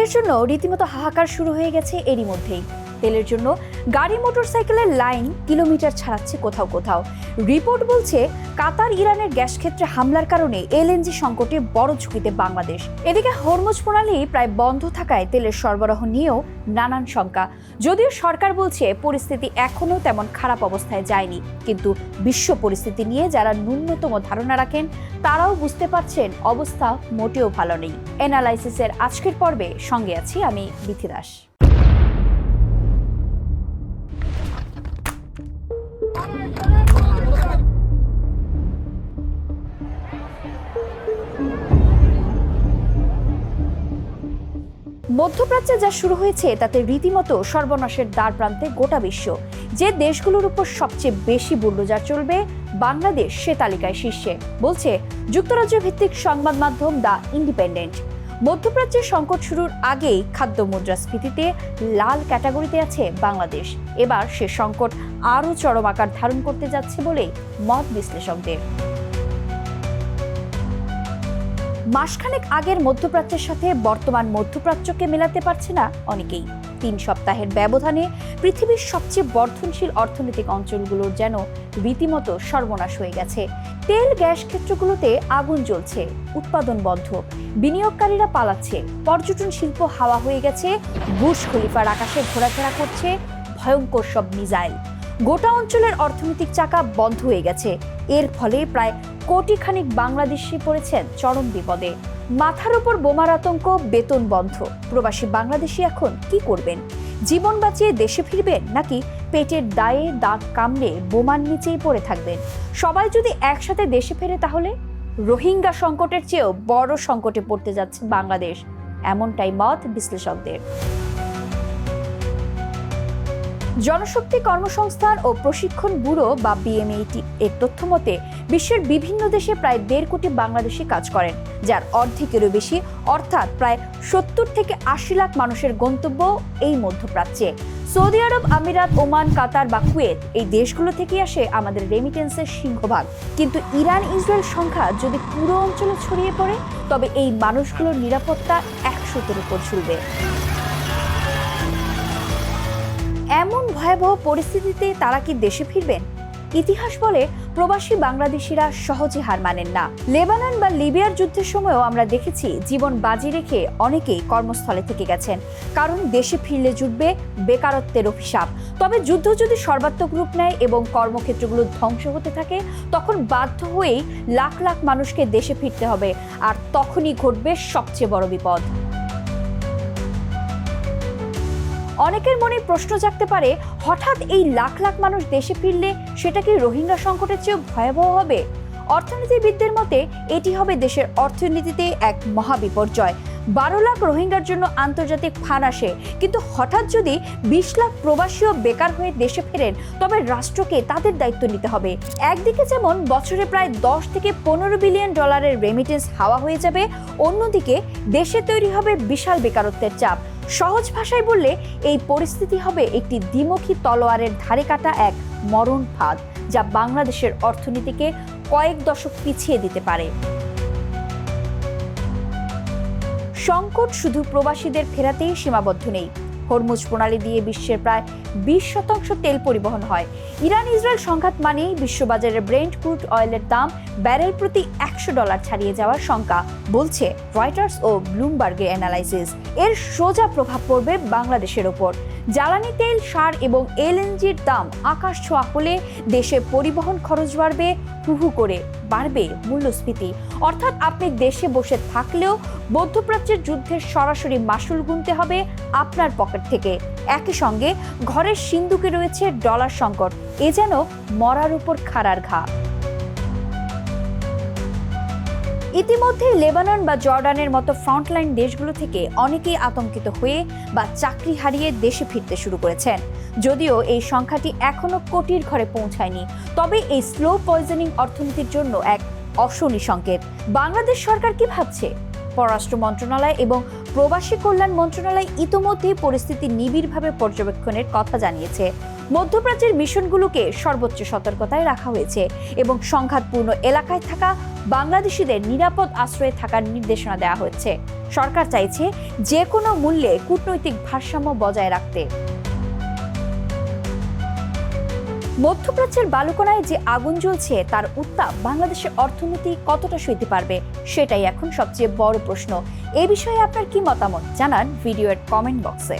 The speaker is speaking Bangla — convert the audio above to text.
তেলের জন্য রীতিমতো হাহাকার শুরু হয়ে গেছে এরই মধ্যেই। তেলের জন্য গাড়ি মোটরসাইকেলের লাইন কিলোমিটার ছাড়াচ্ছে কোথাও কোথাও। রিপোর্ট বলছে কাতার ইরানের গ্যাস ক্ষেত্রে হামলার কারণে এলএনজি সংকটে বড় ঝুঁকিতে বাংলাদেশ। এদিকে হরমুজ প্রণালী প্রায় বন্ধ থাকায় তেলের সরবরাহ নিয়েও নানান শঙ্কা। যদিও সরকার বলছে পরিস্থিতি এখনো তেমন খারাপ অবস্থায় যায়নি, কিন্তু বিশ্ব পরিস্থিতি নিয়ে যারা ন্যূনতম ধারণা রাখেন তারাও বুঝতে পারছেন অবস্থা মোটেও ভালো নেই। অ্যানালাইসিসের আজকের পর্বে সঙ্গে আছি আমি বিথি দাস। মধ্যপ্রাচ্যে যা শুরু হয়েছে তাতে রীতিমতো সর্বনাশের দ্বার প্রান্তে গোটা বিশ্ব। যে দেশগুলোর উপর সবচেয়ে বেশি বুলডোজার চলবে, বাংলাদেশ সে তালিকায় শীর্ষে, বলছে যুক্তরাজ্য ভিত্তিক সংবাদ মাধ্যম দ্য ইন্ডিপেন্ডেন্ট। মধ্যপ্রাচ্যের সংকট শুরুর আগেই খাদ্য মুদ্রাস্ফীতিতে লাল ক্যাটাগরিতে আছে বাংলাদেশ। এবার সে সংকট আরও চরম আকার ধারণ করতে যাচ্ছে বলেই মত বিশ্লেষকদের। মাসখানেক আগের মধ্যপ্রাচ্যের সাথে বর্তমান মধ্যপ্রাচ্যকে মেলাতে পারছে না অনেকেই। 3 সপ্তাহের ব্যবধানে পৃথিবীর সবচেয়ে বর্ধনশীল অর্থনৈতিক অঞ্চলগুলোর যেন রীতিমতো সর্বনাশ হয়ে গেছে। তেল গ্যাস ক্ষেত্রগুলোতে আগুন জ্বলছে, উৎপাদন বন্ধ, বিনিয়োগকারীরা পালাচ্ছে, পর্যটন শিল্প হাওয়া হয়ে গেছে, বুর্জ খলিফার আকাশে ঘোরাফেরা করছে ভয়ঙ্কর সব মিসাইল। গোটা অঞ্চলের অর্থনৈতিক চাকা বন্ধ হয়ে গেছে। এর ফলে প্রায় কোটি খানিক বাংলাদেশি পড়েছেন চরম বিপদে। মাথার উপর বোমার আতঙ্ক, বেতন বন্ধ। প্রবাসী বাংলাদেশি এখন কি করবেন? জীবন বাঁচিয়ে দেশে ফিরবেন, নাকি পেটের দায়ে দাগ কামড়ে বোমার নিচেই পড়ে থাকবেন? সবাই যদি একসাথে দেশে ফেরে তাহলে রোহিঙ্গা সংকটের চেয়েও বড় সংকটে পড়তে যাচ্ছে বাংলাদেশ, এমনটাই মত বিশ্লেষকদের। জনশক্তি কর্মসংস্থান ও প্রশিক্ষণ ব্যুরো বা বিএমইটি এর তথ্য মতে বিশ্বের বিভিন্ন দেশে প্রায় 1.5 কোটি বাংলাদেশি কাজ করেন, যার অর্ধেকেরও বেশি অর্থাৎ প্রায় 70 থেকে 80 লাখ মানুষের গন্তব্য এই মধ্যপ্রাচ্যে। সৌদি আরব, আমিরাত, ওমান, কাতার বা কুয়েত এই দেশগুলো থেকে আসে আমাদের রেমিটেন্সের সিংহভাগ। কিন্তু ইরান ইসরায়েল সংখ্যা যদি পুরো অঞ্চলে ছড়িয়ে পড়ে, তবে এই মানুষগুলোর নিরাপত্তা 100-এর উপর ঝুলবে। এমন ভয়াবহ পরিস্থিতিতে তারা কি দেশে ফিরবেন? ইতিহাস বলে প্রবাসী বাংলাদেশিরা সহজে হার মানেন না। লেবানন বা লিবিয়ার যুদ্ধের সময়ও আমরা দেখেছি জীবন বাজি রেখে অনেকেই কর্মস্থলে থেকে গেছেন, কারণ দেশে ফিরলে জুটবে বেকারত্বের অভিশাপ। তবে যুদ্ধ যদি সর্বাত্মক রূপ নেয় এবং কর্মক্ষেত্রগুলো ধ্বংস হতে থাকে, তখন বাধ্য হয়েই লাখ লাখ মানুষকে দেশে ফিরতে হবে, আর তখনই ঘটবে সবচেয়ে বড় বিপদ। অনেকের মনে প্রশ্ন জাগতে পারে, হঠাৎ এই লাখ লাখ মানুষ দেশে ফিরলে সেটা কি রোহিঙ্গা সংকটের চেয়ে ভয়াবহ হবে? অর্থনীতিবিদদের মতে এটি হবে দেশের অর্থনীতিতে এক মহাবিপর্যয়। 12 লাখ রোহিঙ্গার জন্য আন্তর্জাতিক ফান্ড আসে, কিন্তু হঠাৎ যদি 20 লাখ প্রবাসীও বেকার হয়ে দেশে ফেরেন, তবে রাষ্ট্রকে তাদের দায়িত্ব নিতে হবে। একদিকে যেমন বছরে প্রায় 10 থেকে 15 বিলিয়ন ডলারের রেমিটেন্স হাওয়া হয়ে যাবে, অন্যদিকে দেশে তৈরি হবে বিশাল বেকারত্বের চাপ। সহজ ভাষায় বললে এই পরিস্থিতি হবে একটি দ্বিমুখী তলোয়ারের ধারে কাটা এক মরণ ফাঁদ, যা বাংলাদেশের অর্থনীতিকে কয়েক দশক পিছিয়ে দিতে পারে। সংকট শুধু প্রবাসীদের ফেরাতেই সীমাবদ্ধ নেই। হরমুজ প্রণালী দিয়ে বিশ্বের প্রায় 20% তেল পরিবহন হয়। ইরান ইসরায়েল সংঘাত মানেই বিশ্ববাজারে ব্রেন্ট ক্রুড অয়েলের দাম ব্যারেল প্রতি $100 ছাড়িয়ে যাওয়ার শঙ্কা, বলছে রয়টার্স ও ব্লুমবার্গের অ্যানালাইসিস। এর সোজা প্রভাব পড়বে বাংলাদেশের ওপর। জ্বালানি তেল, সার এবং এলএনজির দাম আকাশ ছোঁয়া হলে দেশে পরিবহন খরচ বাড়বে, হুহু করে বাড়বে মূল্যস্ফীতি। অর্থাৎ আপনি দেশে বসে থাকলেও মধ্যপ্রাচ্যের যুদ্ধের সরাসরি মাসুল গুনতে হবে আপনার পকেট থেকে। একই সঙ্গে ঘরের সিন্দুকে রয়েছে ডলার সংকট। এ যেন মরার উপর খাড়ার ঘা। ইতিমধ্যে লেবানন বা জর্ডানের মতো ফ্রন্টলাইন দেশগুলো থেকে অনেকেই আতঙ্কিত হয়ে বা চাকরি হারিয়ে দেশে ফিরতে শুরু করেছেন। যদিও এই সংখ্যাটি এখনো কোটির ঘরে পৌঁছায়নি, তবে এই স্লো পয়জনিং অর্থনীতির জন্য এক অশনি সংকেত। বাংলাদেশ সরকার কি ভাবছে? পররাষ্ট্র মন্ত্রণালয় এবং প্রবাসী কল্যাণ মন্ত্রণালয় ইতোমধ্যে পরিস্থিতি নিবিড়ভাবে পর্যবেক্ষণের কথা জানিয়েছে। মধ্যপ্রাচ্যের মিশনগুলোকে সর্বোচ্চ সতর্কতায় রাখা হয়েছে এবং সংঘাতপূর্ণ এলাকায় থাকা বাংলাদেশিদের নিরাপদ আশ্রয়ে থাকার নির্দেশনা দেওয়া হয়েছে। সরকার চাইছে যে কোনো মূল্যে কূটনৈতিক ভারসাম্য বজায় রাখতে। মধ্যপ্রাচ্যের বালুকণায় যে আগুন জ্বলছে তার উত্তাপ বাংলাদেশের অর্থনীতি কতটা সইতে পারবে, সেটাই এখন সবচেয়ে বড় প্রশ্ন। এ বিষয়ে আপনার কি মতামত জানান ভিডিওর কমেন্ট বক্সে।